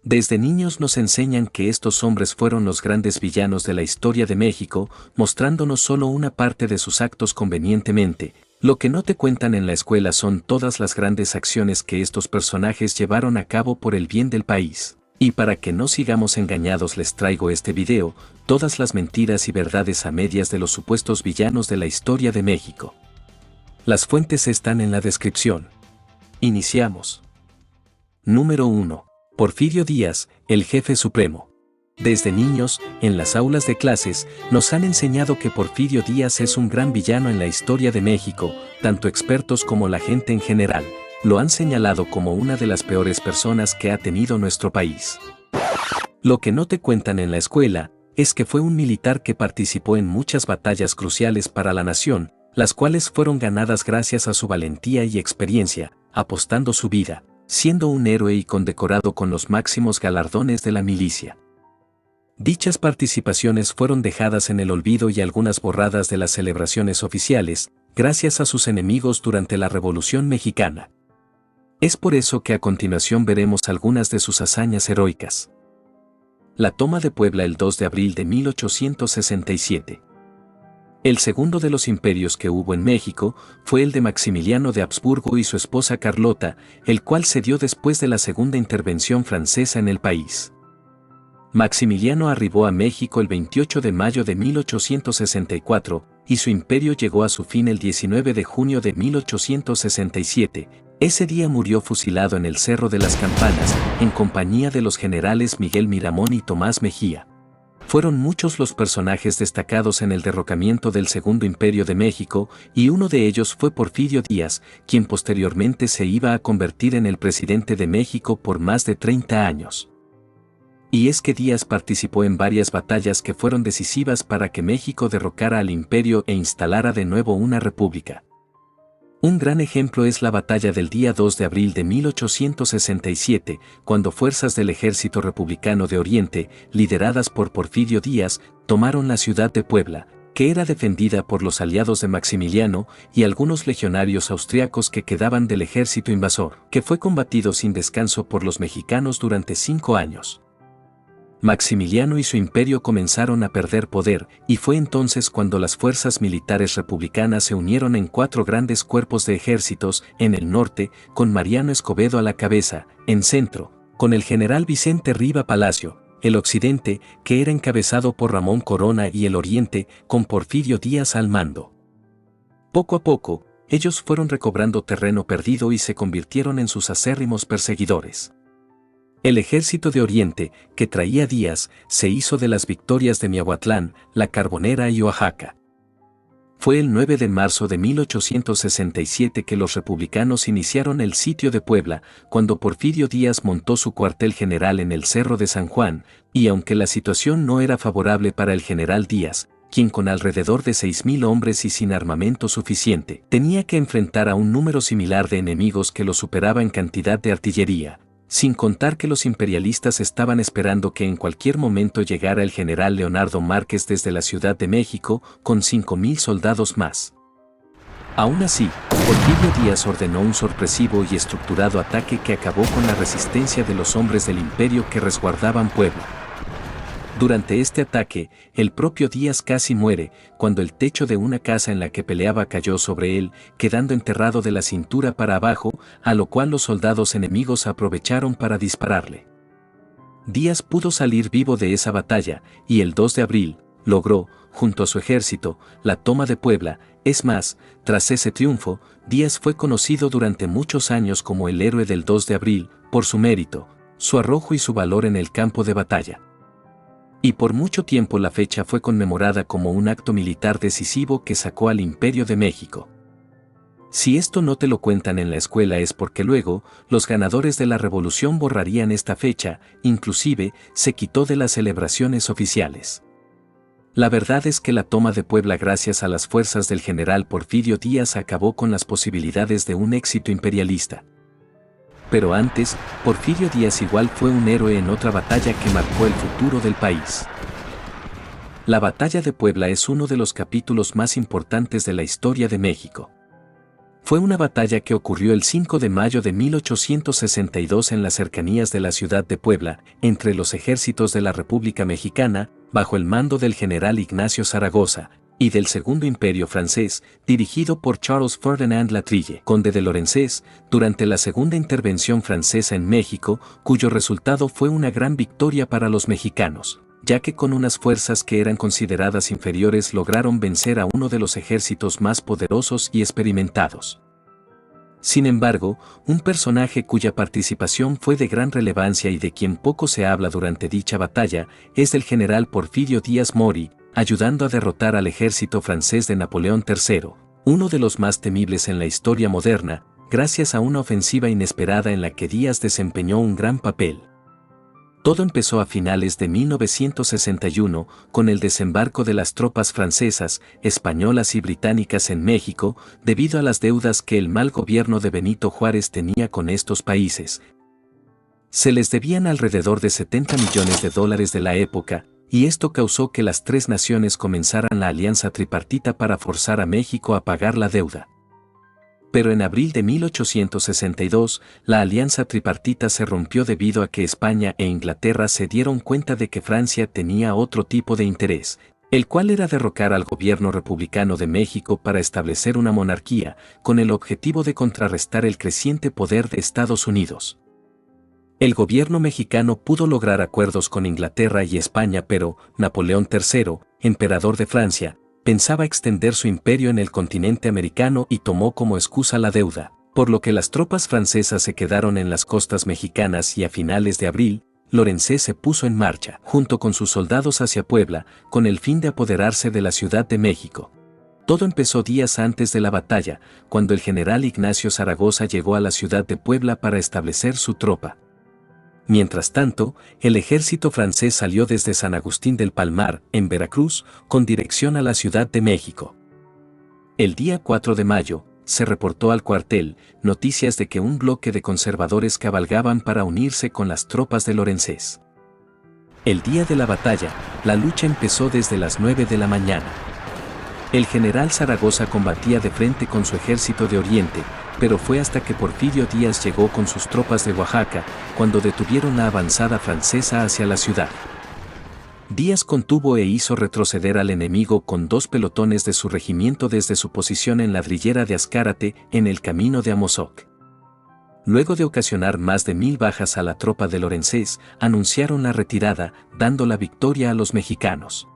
Desde niños nos enseñan que estos hombres fueron los grandes villanos de la historia de México, mostrándonos solo una parte de sus actos convenientemente. Lo que no te cuentan en la escuela son todas las grandes acciones que estos personajes llevaron a cabo por el bien del país. Y para que no sigamos engañados les traigo este video, todas las mentiras y verdades a medias de los supuestos villanos de la historia de México. Las fuentes están en la descripción. Iniciamos. Número 1. Porfirio Díaz, el jefe supremo. Desde niños, en las aulas de clases, nos han enseñado que Porfirio Díaz es un gran villano en la historia de México, tanto expertos como la gente en general, lo han señalado como una de las peores personas que ha tenido nuestro país. Lo que no te cuentan en la escuela, es que fue un militar que participó en muchas batallas cruciales para la nación, las cuales fueron ganadas gracias a su valentía y experiencia, apostando su vida, siendo un héroe y condecorado con los máximos galardones de la milicia. Dichas participaciones fueron dejadas en el olvido y algunas borradas de las celebraciones oficiales, gracias a sus enemigos durante la Revolución Mexicana. Es por eso que a continuación veremos algunas de sus hazañas heroicas. La toma de Puebla el 2 de abril de 1867. El segundo de los imperios que hubo en México fue el de Maximiliano de Habsburgo y su esposa Carlota, el cual se dio después de la segunda intervención francesa en el país. Maximiliano arribó a México el 28 de mayo de 1864 y su imperio llegó a su fin el 19 de junio de 1867. Ese día murió fusilado en el Cerro de las Campanas, en compañía de los generales Miguel Miramón y Tomás Mejía. Fueron muchos los personajes destacados en el derrocamiento del Segundo Imperio de México, y uno de ellos fue Porfirio Díaz, quien posteriormente se iba a convertir en el presidente de México por más de 30 años. Y es que Díaz participó en varias batallas que fueron decisivas para que México derrocara al imperio e instalara de nuevo una república. Un gran ejemplo es la batalla del día 2 de abril de 1867, cuando fuerzas del Ejército Republicano de Oriente, lideradas por Porfirio Díaz, tomaron la ciudad de Puebla, que era defendida por los aliados de Maximiliano y algunos legionarios austriacos que quedaban del ejército invasor, que fue combatido sin descanso por los mexicanos durante 5 años. Maximiliano y su imperio comenzaron a perder poder, y fue entonces cuando las fuerzas militares republicanas se unieron en 4 grandes cuerpos de ejércitos, en el norte, con Mariano Escobedo a la cabeza, en centro, con el general Vicente Riva Palacio, el occidente, que era encabezado por Ramón Corona, y el oriente, con Porfirio Díaz al mando. Poco a poco, ellos fueron recobrando terreno perdido y se convirtieron en sus acérrimos perseguidores. El ejército de Oriente, que traía Díaz, se hizo de las victorias de Miahuatlán, La Carbonera y Oaxaca. Fue el 9 de marzo de 1867 que los republicanos iniciaron el sitio de Puebla, cuando Porfirio Díaz montó su cuartel general en el Cerro de San Juan, y aunque la situación no era favorable para el general Díaz, quien con alrededor de 6,000 hombres y sin armamento suficiente, tenía que enfrentar a un número similar de enemigos que lo superaba en cantidad de artillería, sin contar que los imperialistas estaban esperando que en cualquier momento llegara el general Leonardo Márquez desde la Ciudad de México con 5,000 soldados más. Aún así, Porfirio Díaz ordenó un sorpresivo y estructurado ataque que acabó con la resistencia de los hombres del imperio que resguardaban Puebla. Durante este ataque, el propio Díaz casi muere, cuando el techo de una casa en la que peleaba cayó sobre él, quedando enterrado de la cintura para abajo, a lo cual los soldados enemigos aprovecharon para dispararle. Díaz pudo salir vivo de esa batalla, y el 2 de abril, logró, junto a su ejército, la toma de Puebla. Es más, tras ese triunfo, Díaz fue conocido durante muchos años como el héroe del 2 de abril, por su mérito, su arrojo y su valor en el campo de batalla. Y por mucho tiempo la fecha fue conmemorada como un acto militar decisivo que sacó al Imperio de México. Si esto no te lo cuentan en la escuela es porque luego, los ganadores de la revolución borrarían esta fecha, inclusive, se quitó de las celebraciones oficiales. La verdad es que la toma de Puebla gracias a las fuerzas del general Porfirio Díaz acabó con las posibilidades de un éxito imperialista. Pero antes, Porfirio Díaz igual fue un héroe en otra batalla que marcó el futuro del país. La batalla de Puebla es uno de los capítulos más importantes de la historia de México. Fue una batalla que ocurrió el 5 de mayo de 1862 en las cercanías de la ciudad de Puebla, entre los ejércitos de la República Mexicana, bajo el mando del general Ignacio Zaragoza, y del Segundo Imperio francés, dirigido por Charles Ferdinand Latrille, conde de Lorenzés, durante la Segunda Intervención Francesa en México, cuyo resultado fue una gran victoria para los mexicanos, ya que con unas fuerzas que eran consideradas inferiores lograron vencer a uno de los ejércitos más poderosos y experimentados. Sin embargo, un personaje cuya participación fue de gran relevancia y de quien poco se habla durante dicha batalla es el general Porfirio Díaz Mori, ayudando a derrotar al ejército francés de Napoleón III, uno de los más temibles en la historia moderna, gracias a una ofensiva inesperada en la que Díaz desempeñó un gran papel. Todo empezó a finales de 1961 con el desembarco de las tropas francesas, españolas y británicas en México, debido a las deudas que el mal gobierno de Benito Juárez tenía con estos países. Se les debían alrededor de $70 millones de la época, y esto causó que las tres naciones comenzaran la alianza tripartita para forzar a México a pagar la deuda. Pero en abril de 1862, la alianza tripartita se rompió debido a que España e Inglaterra se dieron cuenta de que Francia tenía otro tipo de interés, el cual era derrocar al gobierno republicano de México para establecer una monarquía, con el objetivo de contrarrestar el creciente poder de Estados Unidos. El gobierno mexicano pudo lograr acuerdos con Inglaterra y España, pero Napoleón III, emperador de Francia, pensaba extender su imperio en el continente americano y tomó como excusa la deuda, por lo que las tropas francesas se quedaron en las costas mexicanas y a finales de abril, Lorenzé se puso en marcha, junto con sus soldados hacia Puebla, con el fin de apoderarse de la Ciudad de México. Todo empezó días antes de la batalla, cuando el general Ignacio Zaragoza llegó a la ciudad de Puebla para establecer su tropa. Mientras tanto, el ejército francés salió desde San Agustín del Palmar, en Veracruz, con dirección a la Ciudad de México. El día 4 de mayo, se reportó al cuartel noticias de que un bloque de conservadores cabalgaban para unirse con las tropas de Lorenzés. El día de la batalla, la lucha empezó desde las 9 de la mañana. El general Zaragoza combatía de frente con su ejército de Oriente, pero fue hasta que Porfirio Díaz llegó con sus tropas de Oaxaca, cuando detuvieron la avanzada francesa hacia la ciudad. Díaz contuvo e hizo retroceder al enemigo con 2 pelotones de su regimiento desde su posición en la ladrillera de Azcárate, en el camino de Amozoc. Luego de ocasionar más de 1000 bajas a la tropa de Lorenzés, anunciaron la retirada, dando la victoria a los mexicanos.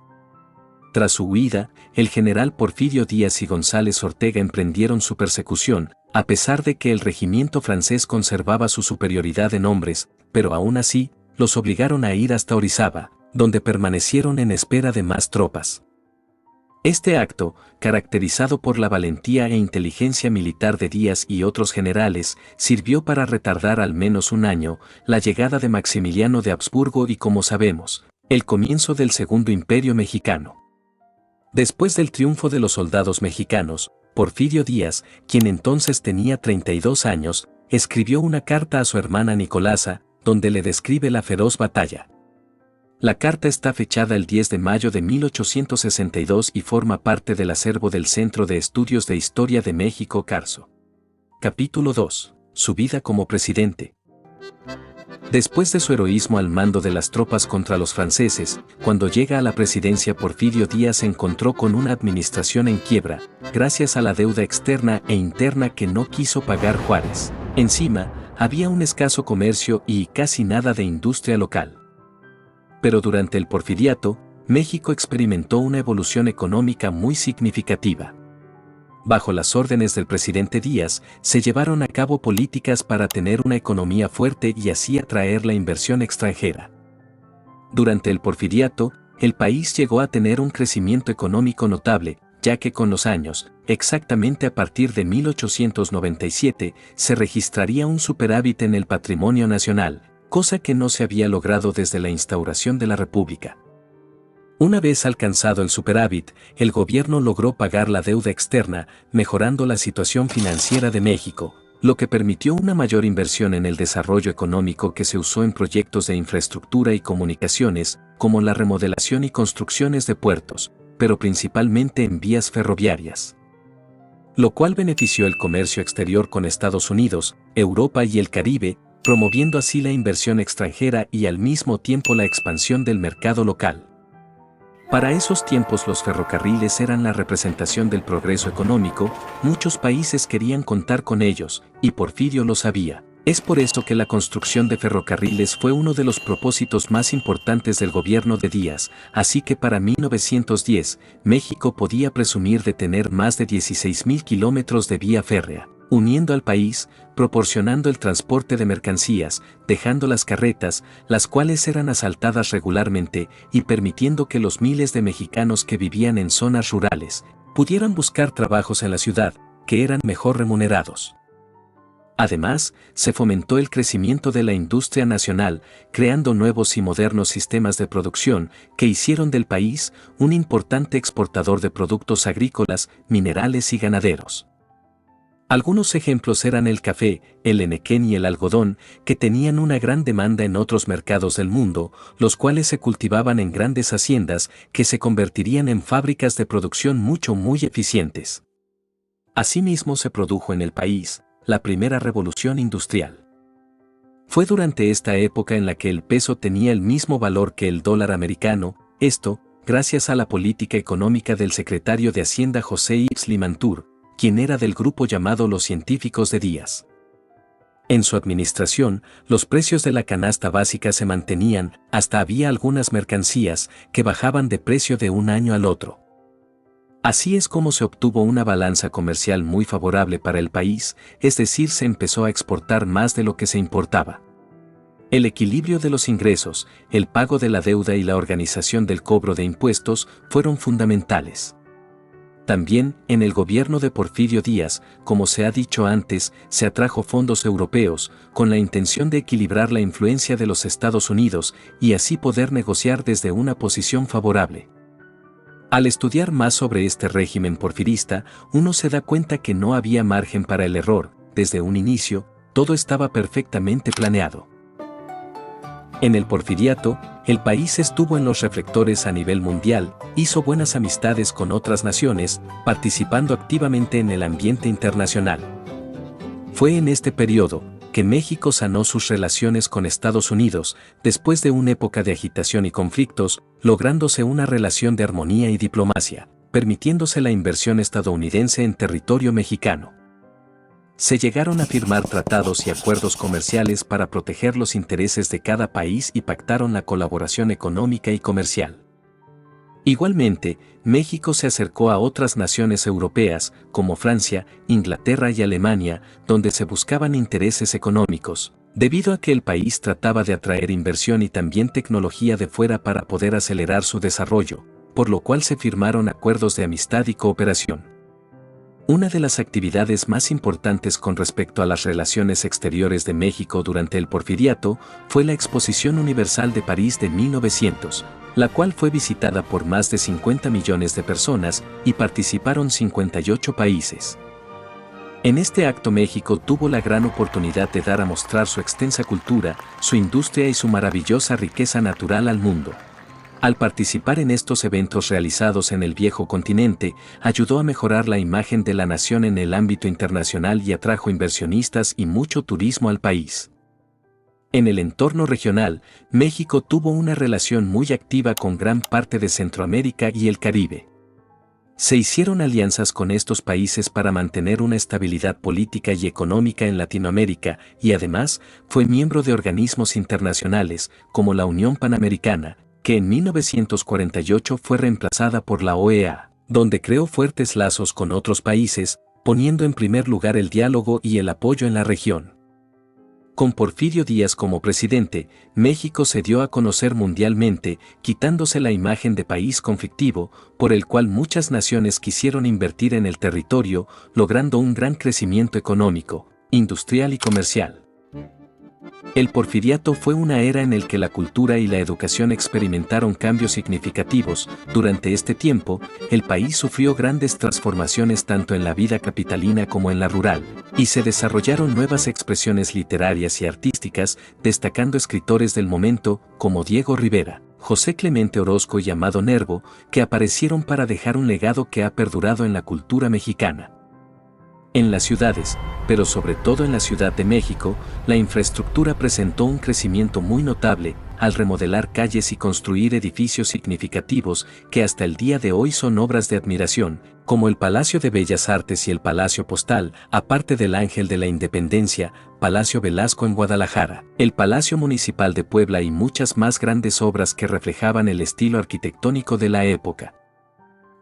Tras su huida, el general Porfirio Díaz y González Ortega emprendieron su persecución, a pesar de que el regimiento francés conservaba su superioridad en hombres, pero aún así, los obligaron a ir hasta Orizaba, donde permanecieron en espera de más tropas. Este acto, caracterizado por la valentía e inteligencia militar de Díaz y otros generales, sirvió para retardar al menos un año la llegada de Maximiliano de Habsburgo y, como sabemos, el comienzo del Segundo Imperio Mexicano. Después del triunfo de los soldados mexicanos, Porfirio Díaz, quien entonces tenía 32 años, escribió una carta a su hermana Nicolasa, donde le describe la feroz batalla. La carta está fechada el 10 de mayo de 1862 y forma parte del acervo del Centro de Estudios de Historia de México Carso. Capítulo 2. Su vida como presidente. Después de su heroísmo al mando de las tropas contra los franceses, cuando llega a la presidencia Porfirio Díaz se encontró con una administración en quiebra, gracias a la deuda externa e interna que no quiso pagar Juárez. Encima, había un escaso comercio y casi nada de industria local. Pero durante el porfiriato, México experimentó una evolución económica muy significativa. Bajo las órdenes del presidente Díaz, se llevaron a cabo políticas para tener una economía fuerte y así atraer la inversión extranjera. Durante el porfiriato, el país llegó a tener un crecimiento económico notable, ya que con los años, exactamente a partir de 1897, se registraría un superávit en el patrimonio nacional, cosa que no se había logrado desde la instauración de la República. Una vez alcanzado el superávit, el gobierno logró pagar la deuda externa, mejorando la situación financiera de México, lo que permitió una mayor inversión en el desarrollo económico que se usó en proyectos de infraestructura y comunicaciones, como la remodelación y construcciones de puertos, pero principalmente en vías ferroviarias. lo cual benefició el comercio exterior con Estados Unidos, Europa y el Caribe, promoviendo así la inversión extranjera y al mismo tiempo la expansión del mercado local. Para esos tiempos los ferrocarriles eran la representación del progreso económico, muchos países querían contar con ellos, y Porfirio lo sabía. Es por eso que la construcción de ferrocarriles fue uno de los propósitos más importantes del gobierno de Díaz, así que para 1910, México podía presumir de tener más de 16.000 kilómetros de vía férrea, uniendo al país, proporcionando el transporte de mercancías, dejando las carretas, las cuales eran asaltadas regularmente, y permitiendo que los miles de mexicanos que vivían en zonas rurales, pudieran buscar trabajos en la ciudad, que eran mejor remunerados. Además, se fomentó el crecimiento de la industria nacional, creando nuevos y modernos sistemas de producción que hicieron del país un importante exportador de productos agrícolas, minerales y ganaderos. Algunos ejemplos eran el café, el henequén y el algodón, que tenían una gran demanda en otros mercados del mundo, los cuales se cultivaban en grandes haciendas que se convertirían en fábricas de producción muy eficientes. Asimismo se produjo en el país la primera revolución industrial. Fue durante esta época en la que el peso tenía el mismo valor que el dólar americano, esto, gracias a la política económica del secretario de Hacienda José Yves Limantour, quien era del grupo llamado Los Científicos de Díaz. En su administración, los precios de la canasta básica se mantenían, hasta había algunas mercancías que bajaban de precio de un año al otro. Así es como se obtuvo una balanza comercial muy favorable para el país, es decir, se empezó a exportar más de lo que se importaba. El equilibrio de los ingresos, el pago de la deuda y la organización del cobro de impuestos fueron fundamentales. También, en el gobierno de Porfirio Díaz, como se ha dicho antes, se atrajo fondos europeos, con la intención de equilibrar la influencia de los Estados Unidos y así poder negociar desde una posición favorable. Al estudiar más sobre este régimen porfirista, uno se da cuenta que no había margen para el error, desde un inicio, todo estaba perfectamente planeado. En el porfiriato, el país estuvo en los reflectores a nivel mundial, hizo buenas amistades con otras naciones, participando activamente en el ambiente internacional. Fue en este periodo que México sanó sus relaciones con Estados Unidos, después de una época de agitación y conflictos, lográndose una relación de armonía y diplomacia, permitiéndose la inversión estadounidense en territorio mexicano. Se llegaron a firmar tratados y acuerdos comerciales para proteger los intereses de cada país y pactaron la colaboración económica y comercial. Igualmente, México se acercó a otras naciones europeas, como Francia, Inglaterra y Alemania, donde se buscaban intereses económicos, debido a que el país trataba de atraer inversión y también tecnología de fuera para poder acelerar su desarrollo, por lo cual se firmaron acuerdos de amistad y cooperación. Una de las actividades más importantes con respecto a las relaciones exteriores de México durante el Porfiriato fue la Exposición Universal de París de 1900, la cual fue visitada por más de 50 millones de personas y participaron 58 países. En este acto México tuvo la gran oportunidad de dar a mostrar su extensa cultura, su industria y su maravillosa riqueza natural al mundo. Al participar en estos eventos realizados en el viejo continente, ayudó a mejorar la imagen de la nación en el ámbito internacional y atrajo inversionistas y mucho turismo al país. En el entorno regional, México tuvo una relación muy activa con gran parte de Centroamérica y el Caribe. Se hicieron alianzas con estos países para mantener una estabilidad política y económica en Latinoamérica y además fue miembro de organismos internacionales como la Unión Panamericana, que en 1948 fue reemplazada por la OEA, donde creó fuertes lazos con otros países, poniendo en primer lugar el diálogo y el apoyo en la región. Con Porfirio Díaz como presidente, México se dio a conocer mundialmente, quitándose la imagen de país conflictivo, por el cual muchas naciones quisieron invertir en el territorio, logrando un gran crecimiento económico, industrial y comercial. El Porfiriato fue una era en la que la cultura y la educación experimentaron cambios significativos. Durante este tiempo, el país sufrió grandes transformaciones tanto en la vida capitalina como en la rural, y se desarrollaron nuevas expresiones literarias y artísticas, destacando escritores del momento como Diego Rivera, José Clemente Orozco y Amado Nervo, que aparecieron para dejar un legado que ha perdurado en la cultura mexicana. En las ciudades, pero sobre todo en la Ciudad de México, la infraestructura presentó un crecimiento muy notable al remodelar calles y construir edificios significativos que hasta el día de hoy son obras de admiración, como el Palacio de Bellas Artes y el Palacio Postal, aparte del Ángel de la Independencia, Palacio Velasco en Guadalajara, el Palacio Municipal de Puebla y muchas más grandes obras que reflejaban el estilo arquitectónico de la época.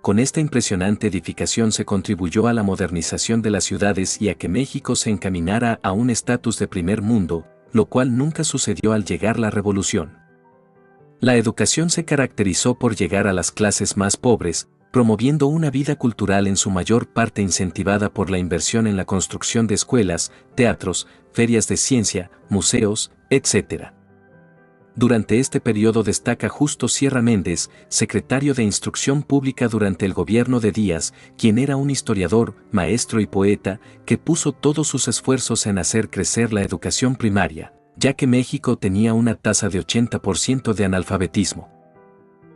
Con esta impresionante edificación se contribuyó a la modernización de las ciudades y a que México se encaminara a un estatus de primer mundo, lo cual nunca sucedió al llegar la revolución. La educación se caracterizó por llegar a las clases más pobres, promoviendo una vida cultural en su mayor parte incentivada por la inversión en la construcción de escuelas, teatros, ferias de ciencia, museos, etc. Durante este periodo destaca Justo Sierra Méndez, secretario de Instrucción Pública durante el gobierno de Díaz, quien era un historiador, maestro y poeta, que puso todos sus esfuerzos en hacer crecer la educación primaria, ya que México tenía una tasa de 80% de analfabetismo.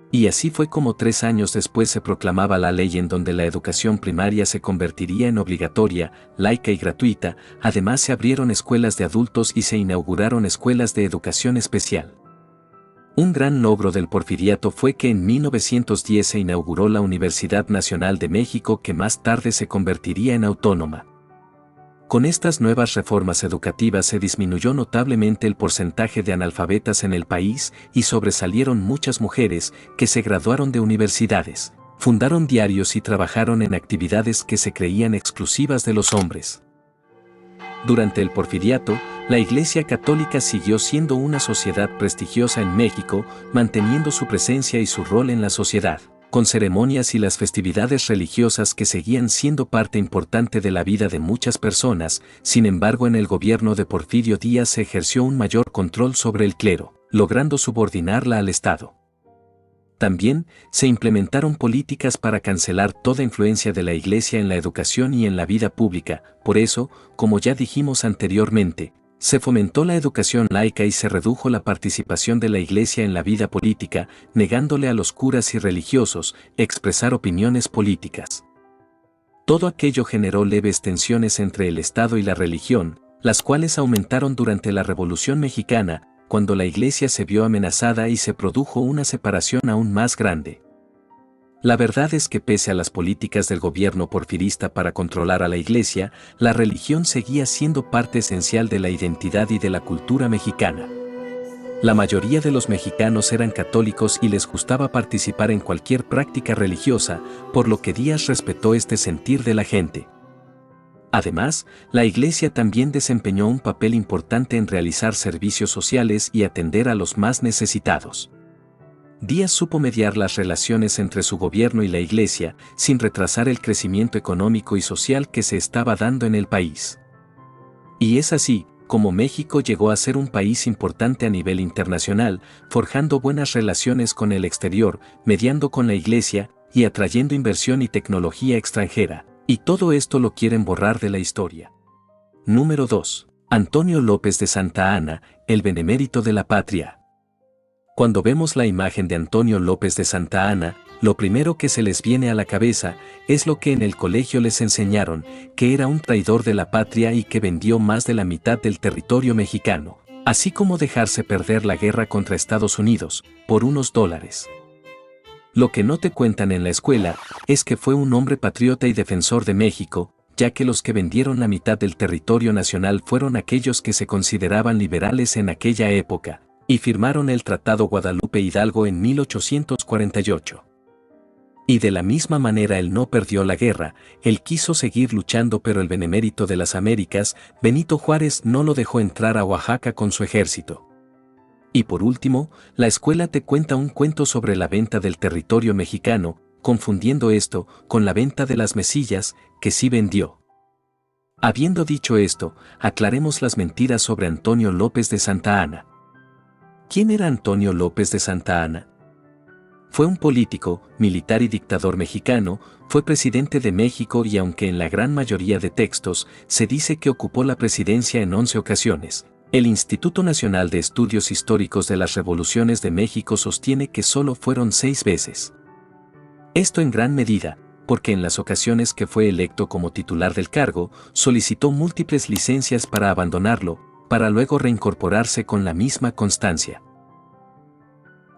Y así fue como 3 años después se proclamaba la ley en donde la educación primaria se convertiría en obligatoria, laica y gratuita. Además se abrieron escuelas de adultos y se inauguraron escuelas de educación especial. Un gran logro del porfiriato fue que en 1910 se inauguró la Universidad Nacional de México, que más tarde se convertiría en autónoma. Con estas nuevas reformas educativas se disminuyó notablemente el porcentaje de analfabetas en el país y sobresalieron muchas mujeres que se graduaron de universidades, fundaron diarios y trabajaron en actividades que se creían exclusivas de los hombres. Durante el porfiriato, la Iglesia Católica siguió siendo una sociedad prestigiosa en México, manteniendo su presencia y su rol en la sociedad, con ceremonias y las festividades religiosas que seguían siendo parte importante de la vida de muchas personas. Sin embargo, en el gobierno de Porfirio Díaz se ejerció un mayor control sobre el clero, logrando subordinarla al Estado. También se implementaron políticas para cancelar toda influencia de la Iglesia en la educación y en la vida pública. Por eso, como ya dijimos anteriormente, se fomentó la educación laica y se redujo la participación de la Iglesia en la vida política, negándole a los curas y religiosos expresar opiniones políticas. Todo aquello generó leves tensiones entre el Estado y la religión, las cuales aumentaron durante la Revolución Mexicana, cuando la Iglesia se vio amenazada y se produjo una separación aún más grande. La verdad es que pese a las políticas del gobierno porfirista para controlar a la Iglesia, la religión seguía siendo parte esencial de la identidad y de la cultura mexicana. La mayoría de los mexicanos eran católicos y les gustaba participar en cualquier práctica religiosa, por lo que Díaz respetó este sentir de la gente. Además, la Iglesia también desempeñó un papel importante en realizar servicios sociales y atender a los más necesitados. Díaz supo mediar las relaciones entre su gobierno y la Iglesia, sin retrasar el crecimiento económico y social que se estaba dando en el país. Y es así como México llegó a ser un país importante a nivel internacional, forjando buenas relaciones con el exterior, mediando con la Iglesia y atrayendo inversión y tecnología extranjera. Y todo esto lo quieren borrar de la historia. Número 2. Antonio López de Santa Anna, el benemérito de la patria. Cuando vemos la imagen de Antonio López de Santa Anna, lo primero que se les viene a la cabeza es lo que en el colegio les enseñaron, que era un traidor de la patria y que vendió más de la mitad del territorio mexicano, así como dejarse perder la guerra contra Estados Unidos, por unos $. Lo que no te cuentan en la escuela es que fue un hombre patriota y defensor de México, ya que los que vendieron la mitad del territorio nacional fueron aquellos que se consideraban liberales en aquella época, y firmaron el Tratado Guadalupe Hidalgo en 1848. Y de la misma manera él no perdió la guerra, él quiso seguir luchando, pero el benemérito de las Américas, Benito Juárez, no lo dejó entrar a Oaxaca con su ejército. Y por último, la escuela te cuenta un cuento sobre la venta del territorio mexicano, confundiendo esto con la venta de las mesillas, que sí vendió. Habiendo dicho esto, aclaremos las mentiras sobre Antonio López de Santa Anna. ¿Quién era Antonio López de Santa Anna? Fue un político, militar y dictador mexicano, fue presidente de México y aunque en la gran mayoría de textos se dice que ocupó la presidencia en 11 ocasiones, el Instituto Nacional de Estudios Históricos de las Revoluciones de México sostiene que solo fueron 6 veces. Esto en gran medida, porque en las ocasiones que fue electo como titular del cargo, solicitó múltiples licencias para abandonarlo, para luego reincorporarse con la misma constancia.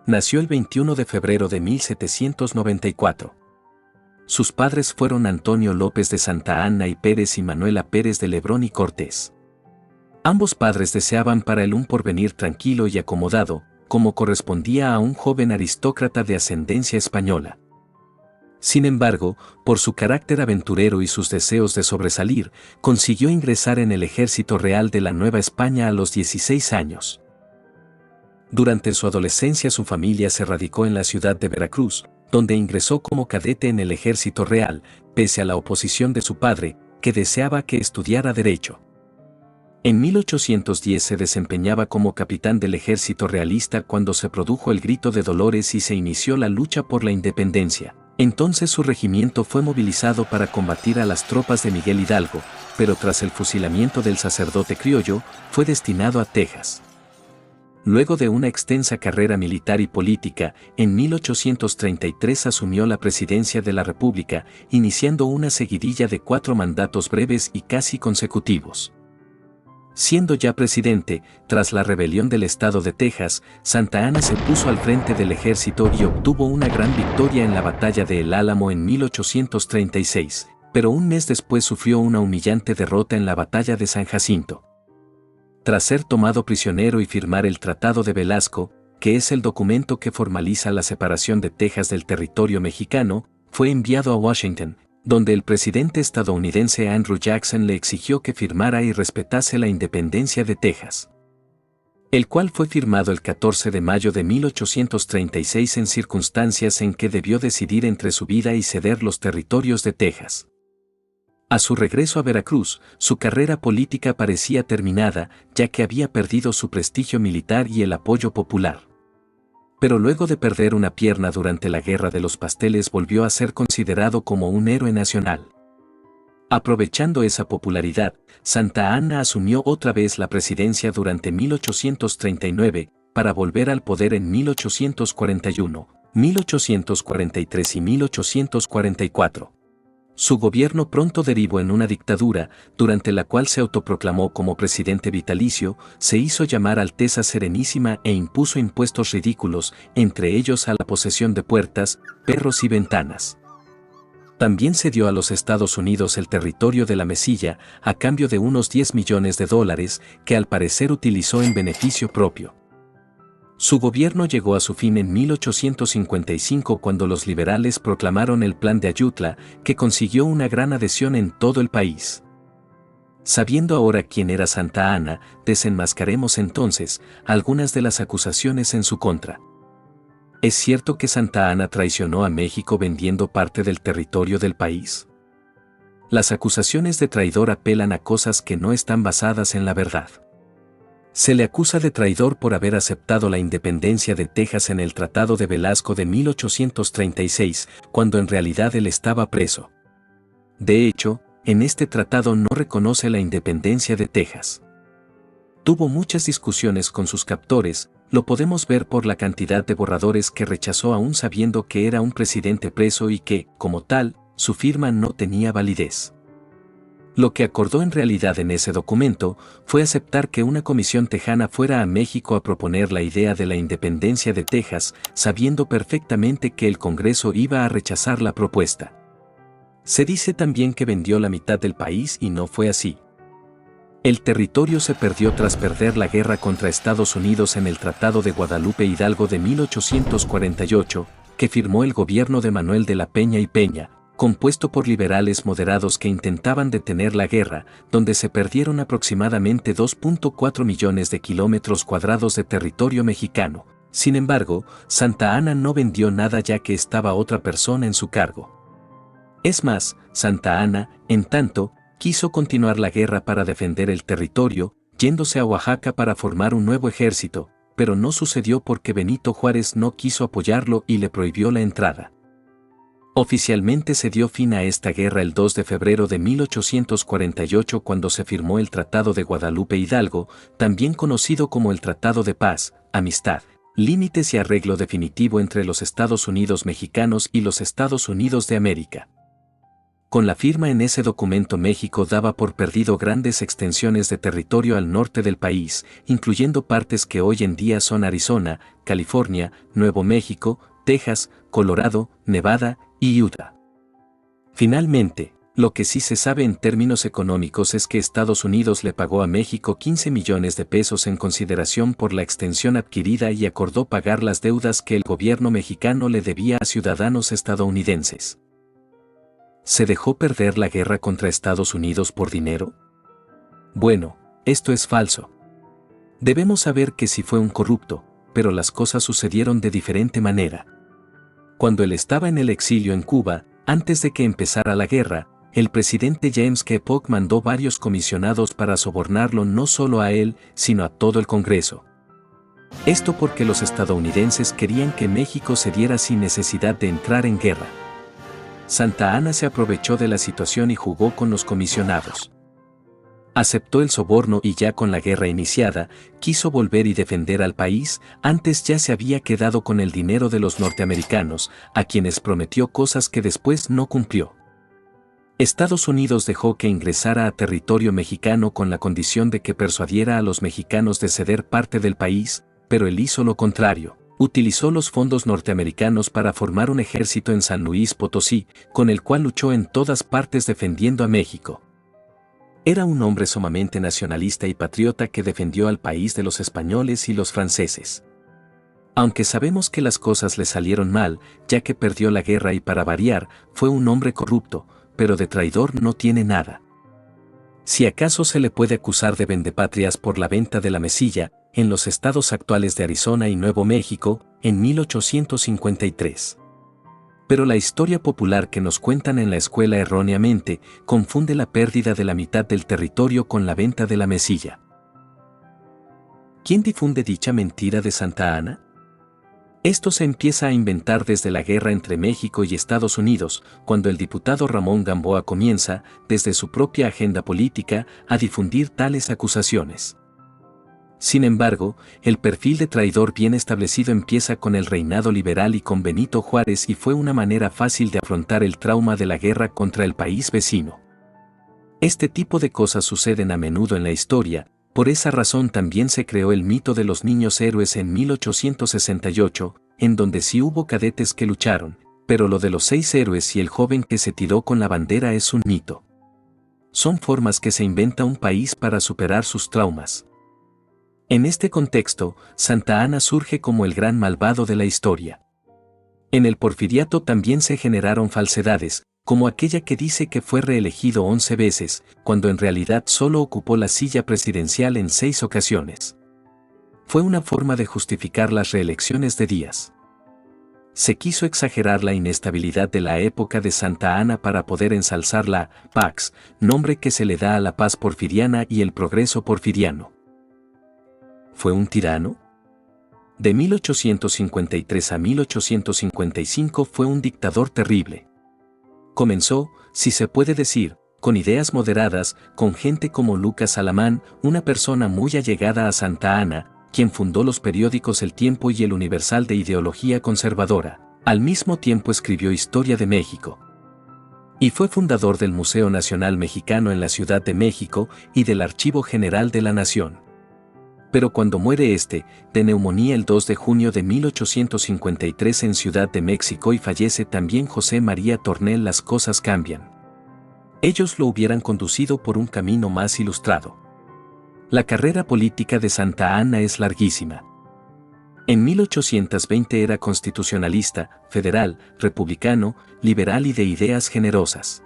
Nació el 21 de febrero de 1794. Sus padres fueron Antonio López de Santa Anna y Pérez y Manuela Pérez de Lebrón y Cortés. Ambos padres deseaban para él un porvenir tranquilo y acomodado, como correspondía a un joven aristócrata de ascendencia española. Sin embargo, por su carácter aventurero y sus deseos de sobresalir, consiguió ingresar en el ejército real de la Nueva España a los 16 años. Durante su adolescencia su familia se radicó en la ciudad de Veracruz, donde ingresó como cadete en el ejército real, pese a la oposición de su padre, que deseaba que estudiara derecho. En 1810 se desempeñaba como capitán del ejército realista cuando se produjo el Grito de Dolores y se inició la lucha por la independencia. Entonces su regimiento fue movilizado para combatir a las tropas de Miguel Hidalgo, pero tras el fusilamiento del sacerdote criollo, fue destinado a Texas. Luego de una extensa carrera militar y política, en 1833 asumió la presidencia de la República, iniciando una seguidilla de 4 mandatos breves y casi consecutivos. Siendo ya presidente, tras la rebelión del estado de Texas, Santa Anna se puso al frente del ejército y obtuvo una gran victoria en la batalla de El Álamo en 1836, pero un mes después sufrió una humillante derrota en la batalla de San Jacinto. Tras ser tomado prisionero y firmar el Tratado de Velasco, que es el documento que formaliza la separación de Texas del territorio mexicano, fue enviado a Washington, donde el presidente estadounidense Andrew Jackson le exigió que firmara y respetase la independencia de Texas, el cual fue firmado el 14 de mayo de 1836 en circunstancias en que debió decidir entre su vida y ceder los territorios de Texas. A su regreso a Veracruz, su carrera política parecía terminada, ya que había perdido su prestigio militar y el apoyo popular. Pero luego de perder una pierna durante la Guerra de los Pasteles volvió a ser considerado como un héroe nacional. Aprovechando esa popularidad, Santa Anna asumió otra vez la presidencia durante 1839, para volver al poder en 1841, 1843 y 1844. Su gobierno pronto derivó en una dictadura, durante la cual se autoproclamó como presidente vitalicio, se hizo llamar Alteza Serenísima e impuso impuestos ridículos, entre ellos a la posesión de puertas, perros y ventanas. También cedió a los Estados Unidos el territorio de la Mesilla, a cambio de unos $10 millones, que al parecer utilizó en beneficio propio. Su gobierno llegó a su fin en 1855 cuando los liberales proclamaron el Plan de Ayutla, que consiguió una gran adhesión en todo el país. Sabiendo ahora quién era Santa Anna, desenmascaremos entonces algunas de las acusaciones en su contra. ¿Es cierto que Santa Anna traicionó a México vendiendo parte del territorio del país? Las acusaciones de traidor apelan a cosas que no están basadas en la verdad. Se le acusa de traidor por haber aceptado la independencia de Texas en el Tratado de Velasco de 1836, cuando en realidad él estaba preso. De hecho, en este tratado no reconoce la independencia de Texas. Tuvo muchas discusiones con sus captores, lo podemos ver por la cantidad de borradores que rechazó aún sabiendo que era un presidente preso y que, como tal, su firma no tenía validez. Lo que acordó en realidad en ese documento fue aceptar que una comisión tejana fuera a México a proponer la idea de la independencia de Texas, sabiendo perfectamente que el Congreso iba a rechazar la propuesta. Se dice también que vendió la mitad del país y no fue así. El territorio se perdió tras perder la guerra contra Estados Unidos en el Tratado de Guadalupe Hidalgo de 1848, que firmó el gobierno de Manuel de la Peña y Peña, compuesto por liberales moderados que intentaban detener la guerra, donde se perdieron aproximadamente 2.4 millones de kilómetros cuadrados de territorio mexicano. Sin embargo, Santa Anna no vendió nada ya que estaba otra persona en su cargo. Es más, Santa Anna, en tanto, quiso continuar la guerra para defender el territorio, yéndose a Oaxaca para formar un nuevo ejército, pero no sucedió porque Benito Juárez no quiso apoyarlo y le prohibió la entrada. Oficialmente se dio fin a esta guerra el 2 de febrero de 1848 cuando se firmó el Tratado de Guadalupe Hidalgo, también conocido como el Tratado de Paz, Amistad, Límites y Arreglo Definitivo entre los Estados Unidos Mexicanos y los Estados Unidos de América. Con la firma en ese documento México daba por perdido grandes extensiones de territorio al norte del país, incluyendo partes que hoy en día son Arizona, California, Nuevo México, Texas, Colorado, Nevada y Utah. Finalmente, lo que sí se sabe en términos económicos es que Estados Unidos le pagó a México 15 millones de pesos en consideración por la extensión adquirida y acordó pagar las deudas que el gobierno mexicano le debía a ciudadanos estadounidenses. ¿Se dejó perder la guerra contra Estados Unidos por dinero? Bueno, esto es falso. Debemos saber que sí fue un corrupto, pero las cosas sucedieron de diferente manera. Cuando él estaba en el exilio en Cuba, antes de que empezara la guerra, el presidente James K. Polk mandó varios comisionados para sobornarlo no solo a él, sino a todo el Congreso. Esto porque los estadounidenses querían que México cediera sin necesidad de entrar en guerra. Santa Anna se aprovechó de la situación y jugó con los comisionados. Aceptó el soborno y ya con la guerra iniciada, quiso volver y defender al país. Antes ya se había quedado con el dinero de los norteamericanos, a quienes prometió cosas que después no cumplió. Estados Unidos dejó que ingresara a territorio mexicano con la condición de que persuadiera a los mexicanos de ceder parte del país, pero él hizo lo contrario. Utilizó los fondos norteamericanos para formar un ejército en San Luis Potosí, con el cual luchó en todas partes defendiendo a México. Era un hombre sumamente nacionalista y patriota que defendió al país de los españoles y los franceses. Aunque sabemos que las cosas le salieron mal, ya que perdió la guerra y para variar, fue un hombre corrupto, pero de traidor no tiene nada. Si acaso se le puede acusar de vendepatrias por la venta de la mesilla, en los estados actuales de Arizona y Nuevo México, en 1853. Pero la historia popular que nos cuentan en la escuela erróneamente confunde la pérdida de la mitad del territorio con la venta de la mesilla. ¿Quién difunde dicha mentira de Santa Anna? Esto se empieza a inventar desde la guerra entre México y Estados Unidos, cuando el diputado Ramón Gamboa comienza, desde su propia agenda política, a difundir tales acusaciones. Sin embargo, el perfil de traidor bien establecido empieza con el reinado liberal y con Benito Juárez y fue una manera fácil de afrontar el trauma de la guerra contra el país vecino. Este tipo de cosas suceden a menudo en la historia, por esa razón también se creó el mito de los niños héroes en 1868, en donde sí hubo cadetes que lucharon, pero lo de los 6 héroes y el joven que se tiró con la bandera es un mito. Son formas que se inventa un país para superar sus traumas. En este contexto, Santa Anna surge como el gran malvado de la historia. En el porfiriato también se generaron falsedades, como aquella que dice que fue reelegido 11 veces, cuando en realidad solo ocupó la silla presidencial en 6 ocasiones. Fue una forma de justificar las reelecciones de Díaz. Se quiso exagerar la inestabilidad de la época de Santa Anna para poder ensalzar la Pax, nombre que se le da a la paz porfiriana y el progreso porfiriano. ¿Fue un tirano? De 1853 a 1855 fue un dictador terrible. Comenzó, si se puede decir, con ideas moderadas, con gente como Lucas Alamán, una persona muy allegada a Santa Anna, quien fundó los periódicos El Tiempo y El Universal de ideología conservadora. Al mismo tiempo escribió Historia de México. Y fue fundador del Museo Nacional Mexicano en la Ciudad de México y del Archivo General de la Nación. Pero cuando muere de neumonía el 2 de junio de 1853 en Ciudad de México y fallece también José María Tornel, las cosas cambian. Ellos lo hubieran conducido por un camino más ilustrado. La carrera política de Santa Anna es larguísima. En 1820 era constitucionalista, federal, republicano, liberal y de ideas generosas.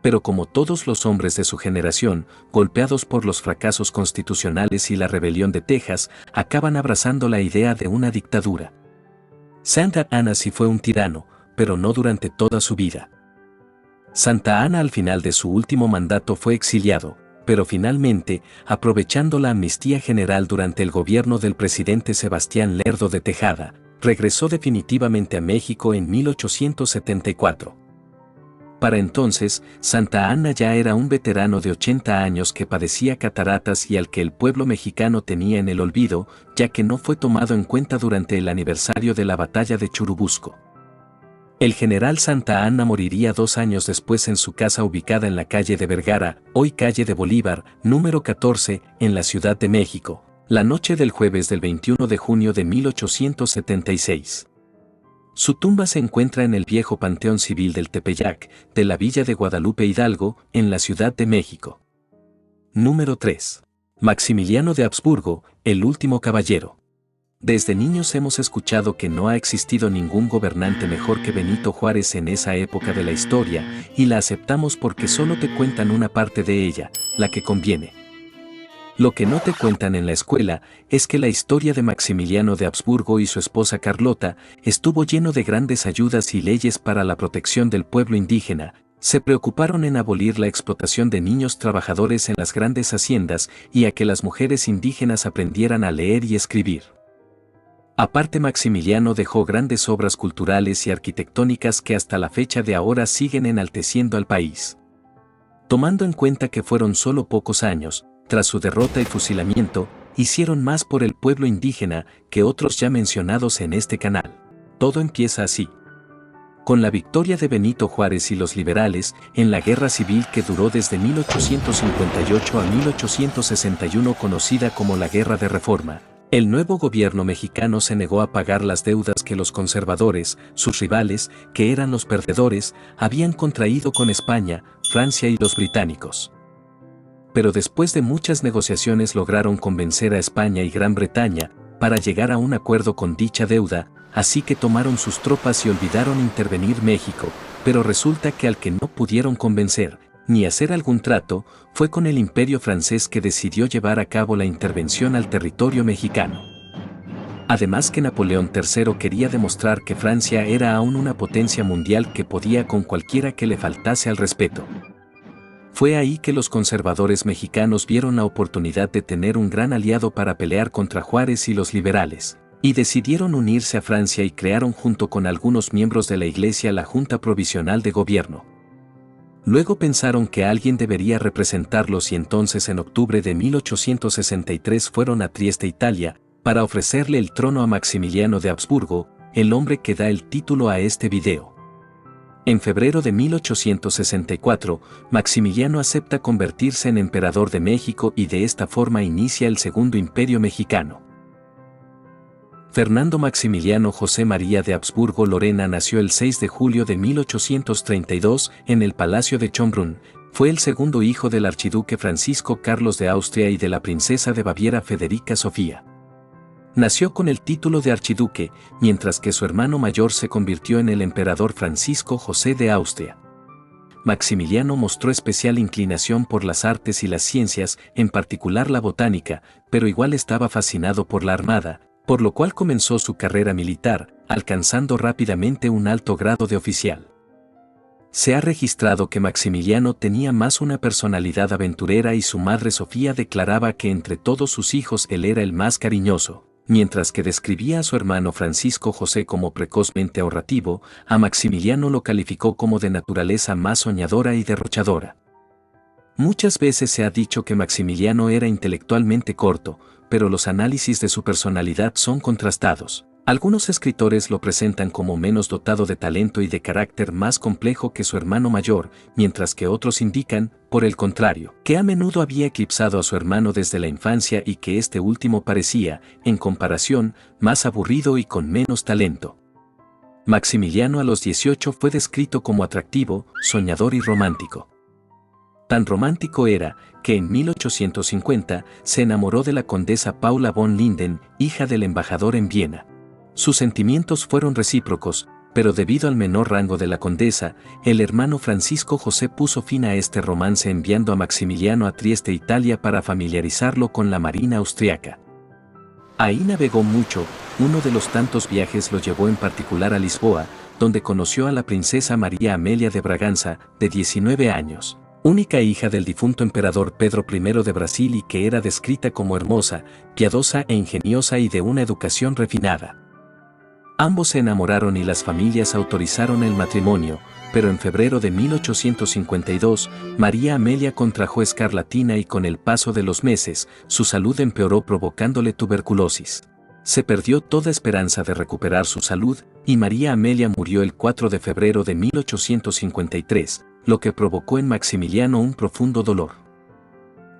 Pero como todos los hombres de su generación, golpeados por los fracasos constitucionales y la rebelión de Texas, acaban abrazando la idea de una dictadura. Santa Anna sí fue un tirano, pero no durante toda su vida. Santa Anna al final de su último mandato fue exiliado, pero finalmente, aprovechando la amnistía general durante el gobierno del presidente Sebastián Lerdo de Tejada, regresó definitivamente a México en 1874. Para entonces, Santa Anna ya era un veterano de 80 años que padecía cataratas y al que el pueblo mexicano tenía en el olvido, ya que no fue tomado en cuenta durante el aniversario de la batalla de Churubusco. El general Santa Anna moriría 2 años después en su casa ubicada en la calle de Vergara, hoy calle de Bolívar, número 14, en la Ciudad de México, la noche del jueves del 21 de junio de 1876. Su tumba se encuentra en el viejo Panteón Civil del Tepeyac, de la villa de Guadalupe Hidalgo, en la Ciudad de México. Número 3. Maximiliano de Habsburgo, el último caballero. Desde niños hemos escuchado que no ha existido ningún gobernante mejor que Benito Juárez en esa época de la historia, y la aceptamos porque solo te cuentan una parte de ella, la que conviene. Lo que no te cuentan en la escuela es que la historia de Maximiliano de Habsburgo y su esposa Carlota estuvo lleno de grandes ayudas y leyes para la protección del pueblo indígena. Se preocuparon en abolir la explotación de niños trabajadores en las grandes haciendas y a que las mujeres indígenas aprendieran a leer y escribir. Aparte, Maximiliano dejó grandes obras culturales y arquitectónicas que hasta la fecha de ahora siguen enalteciendo al país. Tomando en cuenta que fueron solo pocos años, tras su derrota y fusilamiento, hicieron más por el pueblo indígena que otros ya mencionados en este canal. Todo empieza así. Con la victoria de Benito Juárez y los liberales en la guerra civil que duró desde 1858 a 1861, conocida como la Guerra de Reforma, el nuevo gobierno mexicano se negó a pagar las deudas que los conservadores, sus rivales, que eran los perdedores, habían contraído con España, Francia y los británicos. Pero después de muchas negociaciones lograron convencer a España y Gran Bretaña para llegar a un acuerdo con dicha deuda, así que tomaron sus tropas y olvidaron intervenir México, pero resulta que al que no pudieron convencer, ni hacer algún trato, fue con el Imperio francés, que decidió llevar a cabo la intervención al territorio mexicano. Además que Napoleón III quería demostrar que Francia era aún una potencia mundial que podía con cualquiera que le faltase al respeto. Fue ahí que los conservadores mexicanos vieron la oportunidad de tener un gran aliado para pelear contra Juárez y los liberales, y decidieron unirse a Francia y crearon junto con algunos miembros de la Iglesia la Junta Provisional de Gobierno. Luego pensaron que alguien debería representarlos y entonces en octubre de 1863 fueron a Trieste, Italia, para ofrecerle el trono a Maximiliano de Habsburgo, el hombre que da el título a este video. En febrero de 1864, Maximiliano acepta convertirse en emperador de México y de esta forma inicia el Segundo Imperio Mexicano. Fernando Maximiliano José María de Habsburgo Lorena nació el 6 de julio de 1832 en el Palacio de Schönbrunn. Fue el segundo hijo del archiduque Francisco Carlos de Austria y de la princesa de Baviera Federica Sofía. Nació con el título de archiduque, mientras que su hermano mayor se convirtió en el emperador Francisco José de Austria. Maximiliano mostró especial inclinación por las artes y las ciencias, en particular la botánica, pero igual estaba fascinado por la armada, por lo cual comenzó su carrera militar, alcanzando rápidamente un alto grado de oficial. Se ha registrado que Maximiliano tenía más una personalidad aventurera y su madre Sofía declaraba que entre todos sus hijos él era el más cariñoso, mientras que describía a su hermano Francisco José como precozmente ahorrativo, a Maximiliano lo calificó como de naturaleza más soñadora y derrochadora. Muchas veces se ha dicho que Maximiliano era intelectualmente corto, pero los análisis de su personalidad son contrastados. Algunos escritores lo presentan como menos dotado de talento y de carácter más complejo que su hermano mayor, mientras que otros indican, por el contrario, que a menudo había eclipsado a su hermano desde la infancia y que este último parecía, en comparación, más aburrido y con menos talento. Maximiliano a los 18 fue descrito como atractivo, soñador y romántico. Tan romántico era, que en 1850 se enamoró de la condesa Paula von Linden, hija del embajador en Viena. Sus sentimientos fueron recíprocos, pero debido al menor rango de la condesa, el hermano Francisco José puso fin a este romance enviando a Maximiliano a Trieste, Italia, para familiarizarlo con la marina austriaca. Ahí navegó mucho, uno de los tantos viajes lo llevó en particular a Lisboa, donde conoció a la princesa María Amelia de Braganza, de 19 años. Única hija del difunto emperador Pedro I de Brasil y que era descrita como hermosa, piadosa e ingeniosa y de una educación refinada. Ambos se enamoraron y las familias autorizaron el matrimonio, pero en febrero de 1852, María Amelia contrajo escarlatina y con el paso de los meses, su salud empeoró provocándole tuberculosis. Se perdió toda esperanza de recuperar su salud y María Amelia murió el 4 de febrero de 1853, lo que provocó en Maximiliano un profundo dolor.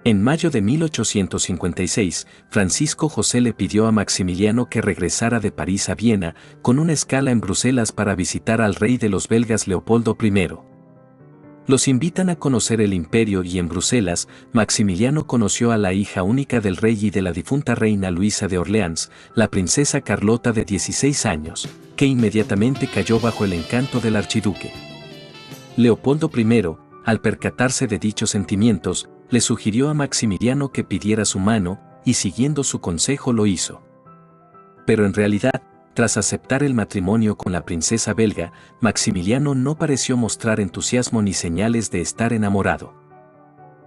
En mayo de 1856, Francisco José le pidió a Maximiliano que regresara de París a Viena, con una escala en Bruselas para visitar al rey de los belgas Leopoldo I. Los invitan a conocer el imperio y en Bruselas, Maximiliano conoció a la hija única del rey y de la difunta reina Luisa de Orleans, la princesa Carlota de 16 años, que inmediatamente cayó bajo el encanto del archiduque. Leopoldo I, al percatarse de dichos sentimientos, le sugirió a Maximiliano que pidiera su mano, y siguiendo su consejo lo hizo. Pero en realidad, tras aceptar el matrimonio con la princesa belga, Maximiliano no pareció mostrar entusiasmo ni señales de estar enamorado.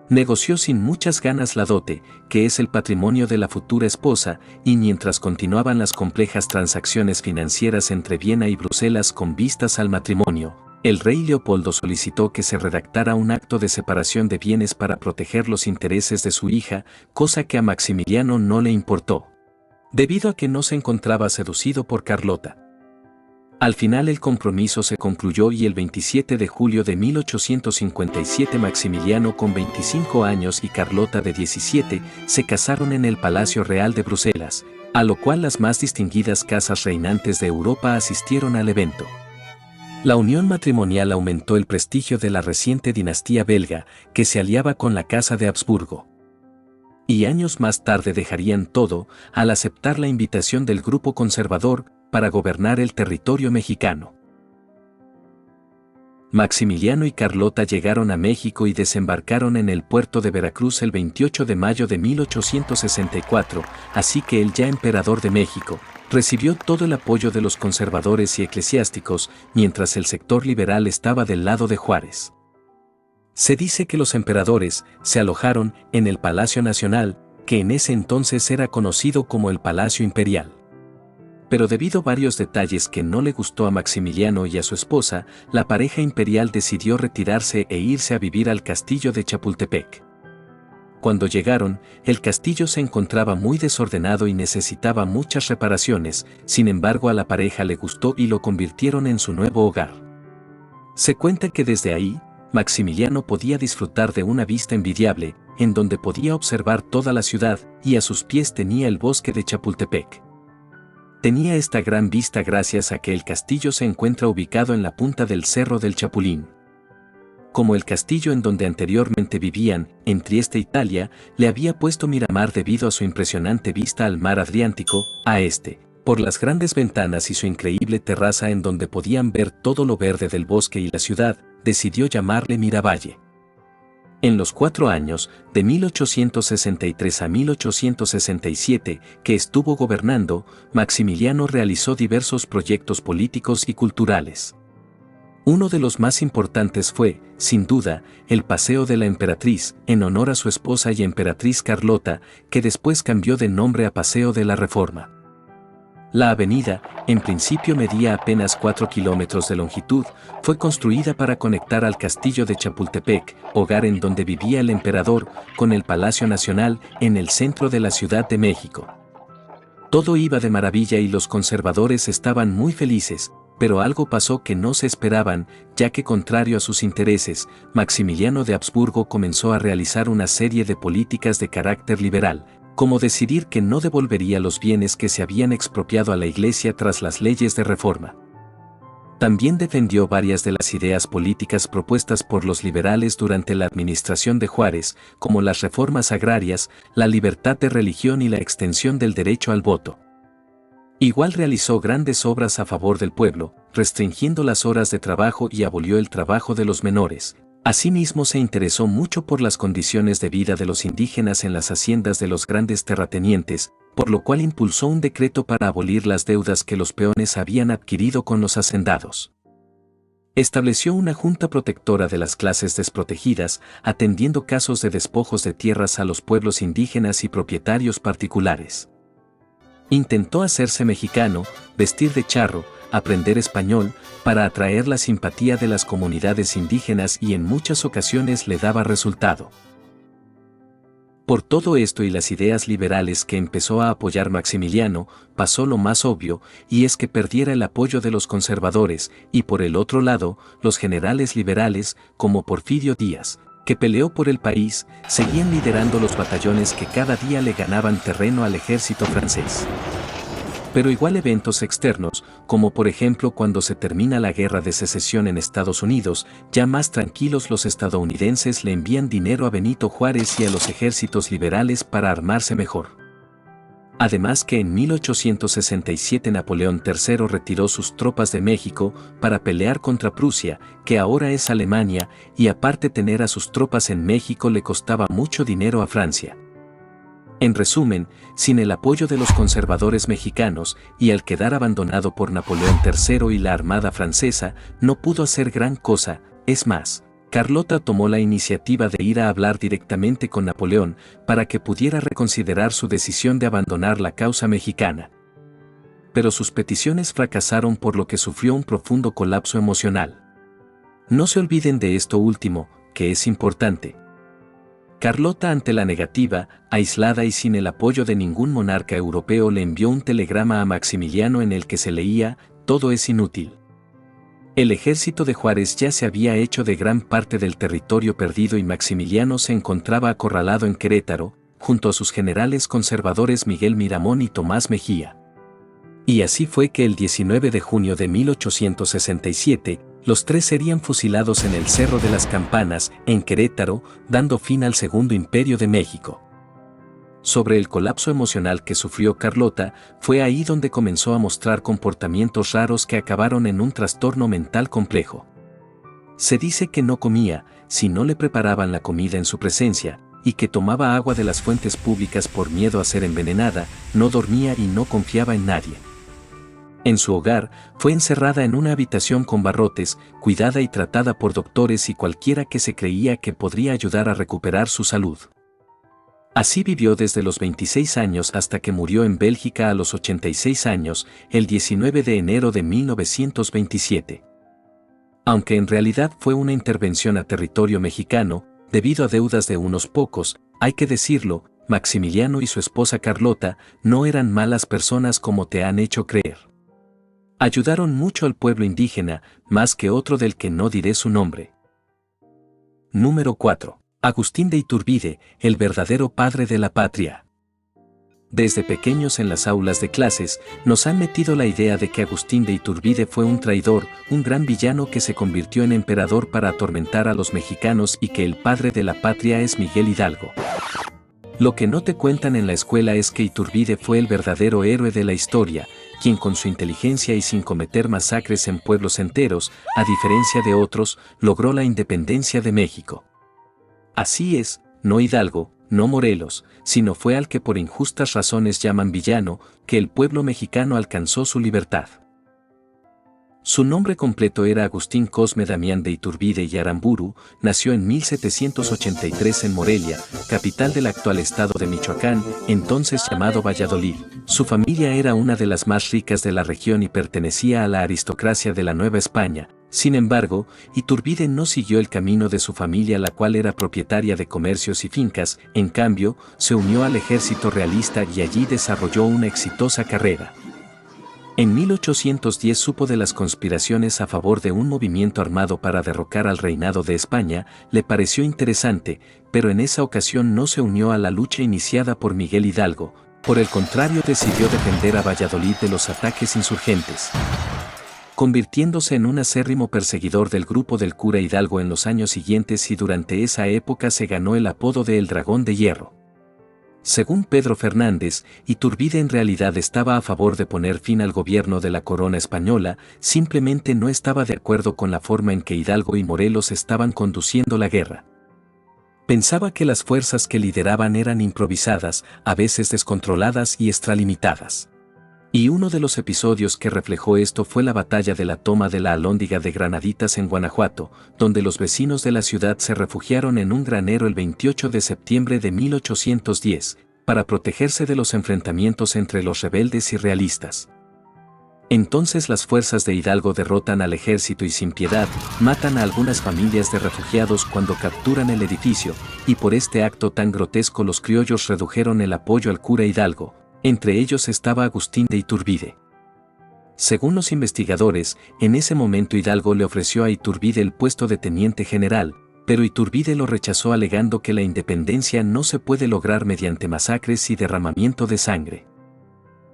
Negoció sin muchas ganas la dote, que es el patrimonio de la futura esposa, y mientras continuaban las complejas transacciones financieras entre Viena y Bruselas con vistas al matrimonio, el rey Leopoldo solicitó que se redactara un acto de separación de bienes para proteger los intereses de su hija, cosa que a Maximiliano no le importó, debido a que no se encontraba seducido por Carlota. Al final el compromiso se concluyó y el 27 de julio de 1857 Maximiliano con 25 años y Carlota de 17 se casaron en el Palacio Real de Bruselas, a lo cual las más distinguidas casas reinantes de Europa asistieron al evento. La unión matrimonial aumentó el prestigio de la reciente dinastía belga, que se aliaba con la Casa de Habsburgo. Y años más tarde dejarían todo, al aceptar la invitación del grupo conservador, para gobernar el territorio mexicano. Maximiliano y Carlota llegaron a México y desembarcaron en el puerto de Veracruz el 28 de mayo de 1864, así que el ya emperador de México recibió todo el apoyo de los conservadores y eclesiásticos, mientras el sector liberal estaba del lado de Juárez. Se dice que los emperadores se alojaron en el Palacio Nacional, que en ese entonces era conocido como el Palacio Imperial. Pero debido a varios detalles que no le gustó a Maximiliano y a su esposa, la pareja imperial decidió retirarse e irse a vivir al castillo de Chapultepec. Cuando llegaron, el castillo se encontraba muy desordenado y necesitaba muchas reparaciones, sin embargo a la pareja le gustó y lo convirtieron en su nuevo hogar. Se cuenta que desde ahí, Maximiliano podía disfrutar de una vista envidiable, en donde podía observar toda la ciudad, y a sus pies tenía el bosque de Chapultepec. Tenía esta gran vista gracias a que el castillo se encuentra ubicado en la punta del Cerro del Chapulín. Como el castillo en donde anteriormente vivían, en Trieste, Italia, le había puesto Miramar debido a su impresionante vista al mar Adriático, a este, por las grandes ventanas y su increíble terraza en donde podían ver todo lo verde del bosque y la ciudad, decidió llamarle Miravalle. En los 4 años, de 1863 a 1867, que estuvo gobernando, Maximiliano realizó diversos proyectos políticos y culturales. Uno de los más importantes fue, sin duda, el Paseo de la Emperatriz, en honor a su esposa y emperatriz Carlota, que después cambió de nombre a Paseo de la Reforma. La avenida, en principio medía apenas 4 kilómetros de longitud, fue construida para conectar al castillo de Chapultepec, hogar en donde vivía el emperador, con el Palacio Nacional, en el centro de la Ciudad de México. Todo iba de maravilla y los conservadores estaban muy felices, pero algo pasó que no se esperaban, ya que contrario a sus intereses, Maximiliano de Habsburgo comenzó a realizar una serie de políticas de carácter liberal, como decidir que no devolvería los bienes que se habían expropiado a la Iglesia tras las leyes de reforma. También defendió varias de las ideas políticas propuestas por los liberales durante la administración de Juárez, como las reformas agrarias, la libertad de religión y la extensión del derecho al voto. Igual realizó grandes obras a favor del pueblo, restringiendo las horas de trabajo y abolió el trabajo de los menores. Asimismo se interesó mucho por las condiciones de vida de los indígenas en las haciendas de los grandes terratenientes, por lo cual impulsó un decreto para abolir las deudas que los peones habían adquirido con los hacendados. Estableció una junta protectora de las clases desprotegidas, atendiendo casos de despojos de tierras a los pueblos indígenas y propietarios particulares. Intentó hacerse mexicano, vestir de charro, aprender español, para atraer la simpatía de las comunidades indígenas y en muchas ocasiones le daba resultado. Por todo esto y las ideas liberales que empezó a apoyar Maximiliano, pasó lo más obvio, y es que perdiera el apoyo de los conservadores, y por el otro lado, los generales liberales, como Porfirio Díaz, que peleó por el país, seguían liderando los batallones que cada día le ganaban terreno al ejército francés. Pero igual eventos externos, como por ejemplo cuando se termina la guerra de secesión en Estados Unidos, ya más tranquilos los estadounidenses le envían dinero a Benito Juárez y a los ejércitos liberales para armarse mejor. Además que en 1867 Napoleón III retiró sus tropas de México para pelear contra Prusia, que ahora es Alemania, y aparte tener a sus tropas en México le costaba mucho dinero a Francia. En resumen, sin el apoyo de los conservadores mexicanos y al quedar abandonado por Napoleón III y la Armada francesa, no pudo hacer gran cosa. Es más, Carlota tomó la iniciativa de ir a hablar directamente con Napoleón para que pudiera reconsiderar su decisión de abandonar la causa mexicana. Pero sus peticiones fracasaron, por lo que sufrió un profundo colapso emocional. No se olviden de esto último, que es importante. Carlota, ante la negativa, aislada y sin el apoyo de ningún monarca europeo, le envió un telegrama a Maximiliano en el que se leía: todo es inútil. El ejército de Juárez ya se había hecho de gran parte del territorio perdido y Maximiliano se encontraba acorralado en Querétaro, junto a sus generales conservadores Miguel Miramón y Tomás Mejía. Y así fue que el 19 de junio de 1867, los tres serían fusilados en el Cerro de las Campanas, en Querétaro, dando fin al Segundo Imperio de México. Sobre el colapso emocional que sufrió Carlota, fue ahí donde comenzó a mostrar comportamientos raros que acabaron en un trastorno mental complejo. Se dice que no comía si no le preparaban la comida en su presencia, y que tomaba agua de las fuentes públicas por miedo a ser envenenada, no dormía y no confiaba en nadie. En su hogar, fue encerrada en una habitación con barrotes, cuidada y tratada por doctores y cualquiera que se creía que podría ayudar a recuperar su salud. Así vivió desde los 26 años hasta que murió en Bélgica a los 86 años, el 19 de enero de 1927. Aunque en realidad fue una intervención a territorio mexicano, debido a deudas de unos pocos, hay que decirlo, Maximiliano y su esposa Carlota no eran malas personas como te han hecho creer. Ayudaron mucho al pueblo indígena, más que otro del que no diré su nombre. Número 4. Agustín de Iturbide, el verdadero padre de la patria. Desde pequeños en las aulas de clases, nos han metido la idea de que Agustín de Iturbide fue un traidor, un gran villano que se convirtió en emperador para atormentar a los mexicanos y que el padre de la patria es Miguel Hidalgo. Lo que no te cuentan en la escuela es que Iturbide fue el verdadero héroe de la historia, quien con su inteligencia y sin cometer masacres en pueblos enteros, a diferencia de otros, logró la independencia de México. Así es, no Hidalgo, no Morelos, sino fue al que por injustas razones llaman villano, que el pueblo mexicano alcanzó su libertad. Su nombre completo era Agustín Cosme Damián de Iturbide y Aramburu. Nació en 1783 en Morelia, capital del actual estado de Michoacán, entonces llamado Valladolid. Su familia era una de las más ricas de la región y pertenecía a la aristocracia de la Nueva España. Sin embargo, Iturbide no siguió el camino de su familia, la cual era propietaria de comercios y fincas. En cambio, se unió al ejército realista y allí desarrolló una exitosa carrera. En 1810 supo de las conspiraciones a favor de un movimiento armado para derrocar al reinado de España, le pareció interesante, pero en esa ocasión no se unió a la lucha iniciada por Miguel Hidalgo. Por el contrario, decidió defender a Valladolid de los ataques insurgentes, convirtiéndose en un acérrimo perseguidor del grupo del cura Hidalgo en los años siguientes, y durante esa época se ganó el apodo de El Dragón de Hierro. Según Pedro Fernández, Iturbide en realidad estaba a favor de poner fin al gobierno de la corona española, simplemente no estaba de acuerdo con la forma en que Hidalgo y Morelos estaban conduciendo la guerra. Pensaba que las fuerzas que lideraban eran improvisadas, a veces descontroladas y extralimitadas. Y uno de los episodios que reflejó esto fue la batalla de la toma de la Alhóndiga de Granaditas en Guanajuato, donde los vecinos de la ciudad se refugiaron en un granero el 28 de septiembre de 1810, para protegerse de los enfrentamientos entre los rebeldes y realistas. Entonces las fuerzas de Hidalgo derrotan al ejército y sin piedad, matan a algunas familias de refugiados cuando capturan el edificio, y por este acto tan grotesco los criollos redujeron el apoyo al cura Hidalgo, entre ellos estaba Agustín de Iturbide. Según los investigadores, en ese momento Hidalgo le ofreció a Iturbide el puesto de teniente general, pero Iturbide lo rechazó alegando que la independencia no se puede lograr mediante masacres y derramamiento de sangre.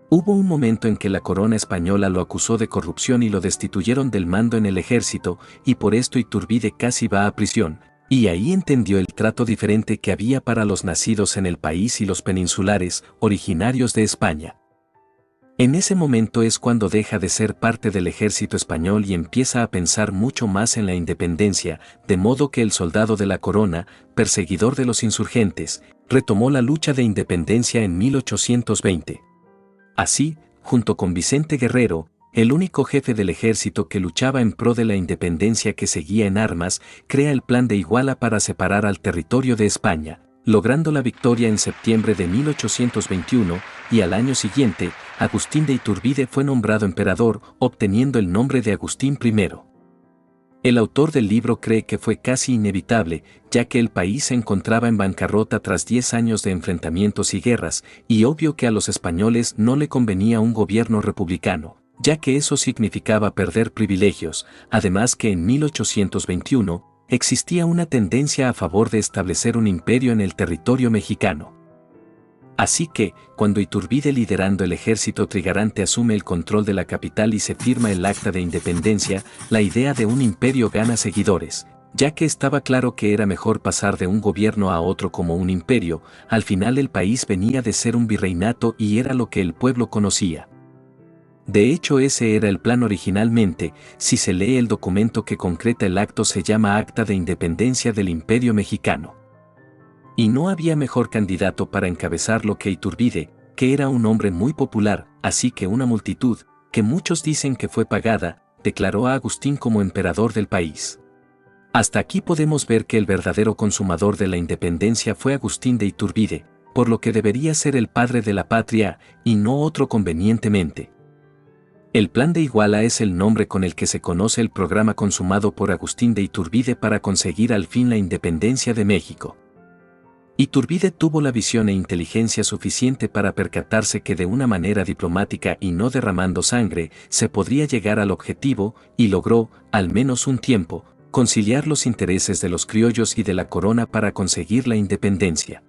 Hubo un momento en que la corona española lo acusó de corrupción y lo destituyeron del mando en el ejército, y por esto Iturbide casi va a prisión, y ahí entendió el trato diferente que había para los nacidos en el país y los peninsulares, originarios de España. En ese momento es cuando deja de ser parte del ejército español y empieza a pensar mucho más en la independencia, de modo que el soldado de la corona, perseguidor de los insurgentes, retomó la lucha de independencia en 1820. Así, junto con Vicente Guerrero, el único jefe del ejército que luchaba en pro de la independencia que seguía en armas, crea el Plan de Iguala para separar al territorio de España, logrando la victoria en septiembre de 1821, y al año siguiente, Agustín de Iturbide fue nombrado emperador, obteniendo el nombre de Agustín I. El autor del libro cree que fue casi inevitable, ya que el país se encontraba en bancarrota tras 10 años de enfrentamientos y guerras, y obvio que a los españoles no le convenía un gobierno republicano, ya que eso significaba perder privilegios, además que en 1821 existía una tendencia a favor de establecer un imperio en el territorio mexicano. Así que, cuando Iturbide liderando el ejército trigarante asume el control de la capital y se firma el Acta de Independencia, la idea de un imperio gana seguidores, ya que estaba claro que era mejor pasar de un gobierno a otro como un imperio. Al final el país venía de ser un virreinato y era lo que el pueblo conocía. De hecho ese era el plan originalmente. Si se lee el documento que concreta el acto se llama Acta de Independencia del Imperio Mexicano. Y no había mejor candidato para encabezarlo que Iturbide, que era un hombre muy popular, así que una multitud, que muchos dicen que fue pagada, declaró a Agustín como emperador del país. Hasta aquí podemos ver que el verdadero consumador de la independencia fue Agustín de Iturbide, por lo que debería ser el padre de la patria, y no otro convenientemente. El Plan de Iguala es el nombre con el que se conoce el programa consumado por Agustín de Iturbide para conseguir al fin la independencia de México. Iturbide tuvo la visión e inteligencia suficiente para percatarse que de una manera diplomática y no derramando sangre, se podría llegar al objetivo, y logró, al menos un tiempo, conciliar los intereses de los criollos y de la corona para conseguir la independencia.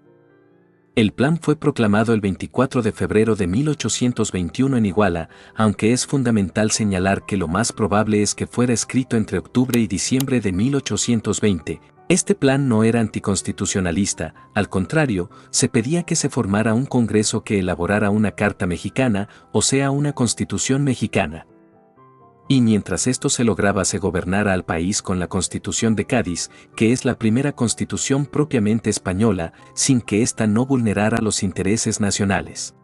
El plan fue proclamado el 24 de febrero de 1821 en Iguala, aunque es fundamental señalar que lo más probable es que fuera escrito entre octubre y diciembre de 1820. Este plan no era anticonstitucionalista, al contrario, se pedía que se formara un Congreso que elaborara una Carta Mexicana, o sea una Constitución mexicana. Y mientras esto se lograba se gobernara al país con la Constitución de Cádiz, que es la primera constitución propiamente española, sin que ésta no vulnerara los intereses nacionales.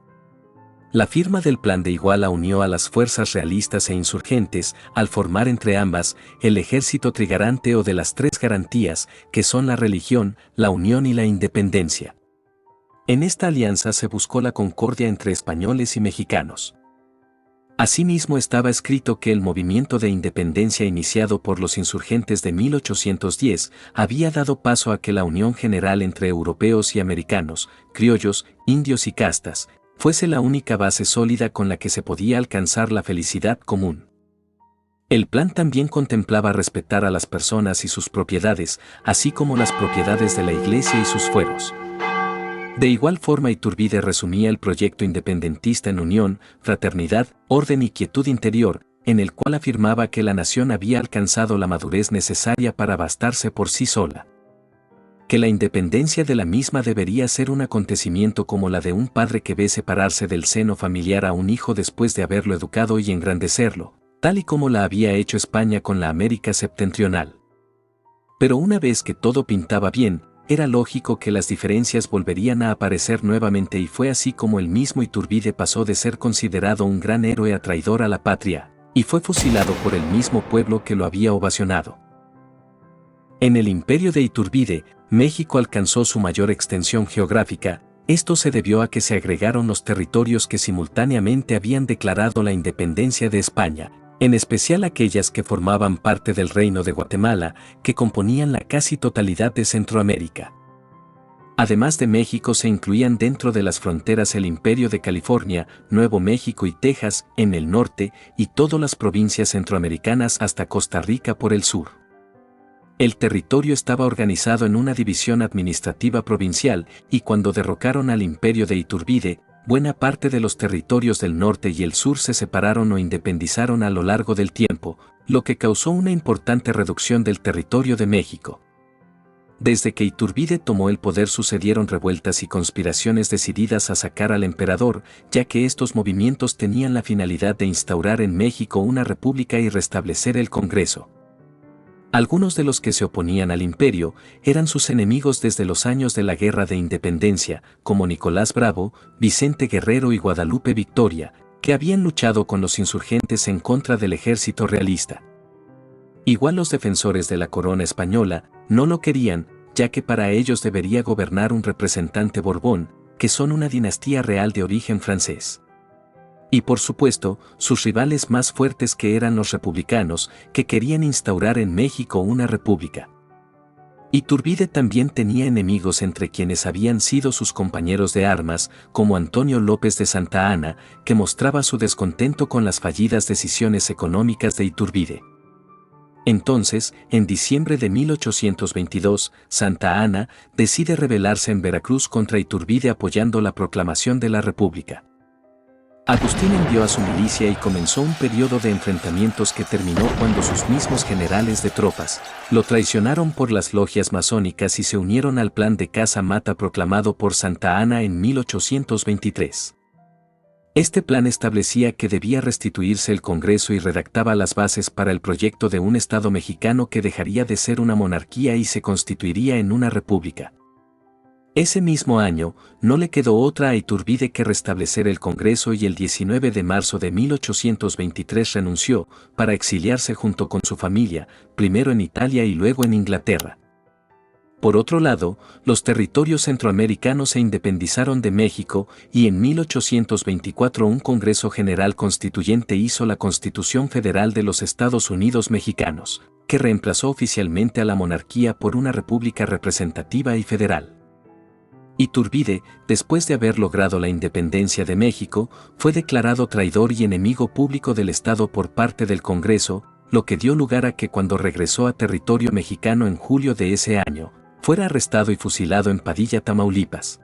La firma del Plan de Iguala unió a las fuerzas realistas e insurgentes, al formar entre ambas el ejército trigarante o de las tres garantías, que son la religión, la unión y la independencia. En esta alianza se buscó la concordia entre españoles y mexicanos. Asimismo estaba escrito que el movimiento de independencia iniciado por los insurgentes de 1810 había dado paso a que la unión general entre europeos y americanos, criollos, indios y castas, fuese la única base sólida con la que se podía alcanzar la felicidad común. El plan también contemplaba respetar a las personas y sus propiedades, así como las propiedades de la Iglesia y sus fueros. De igual forma Iturbide resumía el proyecto independentista en unión, fraternidad, orden y quietud interior, en el cual afirmaba que la nación había alcanzado la madurez necesaria para bastarse por sí sola. Que la independencia de la misma debería ser un acontecimiento como la de un padre que ve separarse del seno familiar a un hijo después de haberlo educado y engrandecerlo, tal y como la había hecho España con la América septentrional. Pero una vez que todo pintaba bien, era lógico que las diferencias volverían a aparecer nuevamente y fue así como el mismo Iturbide pasó de ser considerado un gran héroe a traidor a la patria, y fue fusilado por el mismo pueblo que lo había ovacionado. En el imperio de Iturbide, México alcanzó su mayor extensión geográfica, Esto se debió a que se agregaron los territorios que simultáneamente habían declarado la independencia de España, en especial aquellas que formaban parte del Reino de Guatemala, que componían la casi totalidad de Centroamérica. Además de México se incluían dentro de las fronteras el Imperio de California, Nuevo México y Texas en el norte y todas las provincias centroamericanas hasta Costa Rica por el sur. El territorio estaba organizado en una división administrativa provincial y cuando derrocaron al Imperio de Iturbide, buena parte de los territorios del norte y el sur se separaron o independizaron a lo largo del tiempo, lo que causó una importante reducción del territorio de México. Desde que Iturbide tomó el poder sucedieron revueltas y conspiraciones decididas a sacar al emperador, ya que estos movimientos tenían la finalidad de instaurar en México una república y restablecer el Congreso. Algunos de los que se oponían al imperio eran sus enemigos desde los años de la Guerra de Independencia, como Nicolás Bravo, Vicente Guerrero y Guadalupe Victoria, que habían luchado con los insurgentes en contra del ejército realista. Igual los defensores de la corona española no lo querían, ya que para ellos debería gobernar un representante Borbón, que son una dinastía real de origen francés. Y por supuesto, sus rivales más fuertes que eran los republicanos, que querían instaurar en México una república. Iturbide también tenía enemigos entre quienes habían sido sus compañeros de armas, como Antonio López de Santa Anna, que mostraba su descontento con las fallidas decisiones económicas de Iturbide. Entonces, en diciembre de 1822, Santa Anna decide rebelarse en Veracruz contra Iturbide apoyando la proclamación de la República. Agustín envió a su milicia y comenzó un periodo de enfrentamientos que terminó cuando sus mismos generales de tropas lo traicionaron por las logias masónicas y se unieron al plan de caza-mata proclamado por Santa Anna en 1823. Este plan establecía que debía restituirse el Congreso y redactaba las bases para el proyecto de un Estado mexicano que dejaría de ser una monarquía y se constituiría en una república. Ese mismo año, no le quedó otra a Iturbide que restablecer el Congreso y el 19 de marzo de 1823 renunció, para exiliarse junto con su familia, primero en Italia y luego en Inglaterra. Por otro lado, los territorios centroamericanos se independizaron de México y en 1824 un Congreso General Constituyente hizo la Constitución Federal de los Estados Unidos Mexicanos, que reemplazó oficialmente a la monarquía por una república representativa y federal. Iturbide, después de haber logrado la independencia de México, fue declarado traidor y enemigo público del Estado por parte del Congreso, lo que dio lugar a que cuando regresó a territorio mexicano en julio de ese año, fuera arrestado y fusilado en Padilla, Tamaulipas.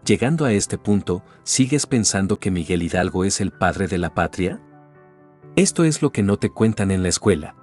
Llegando a este punto, ¿sigues pensando que Miguel Hidalgo es el padre de la patria? Esto es lo que no te cuentan en la escuela.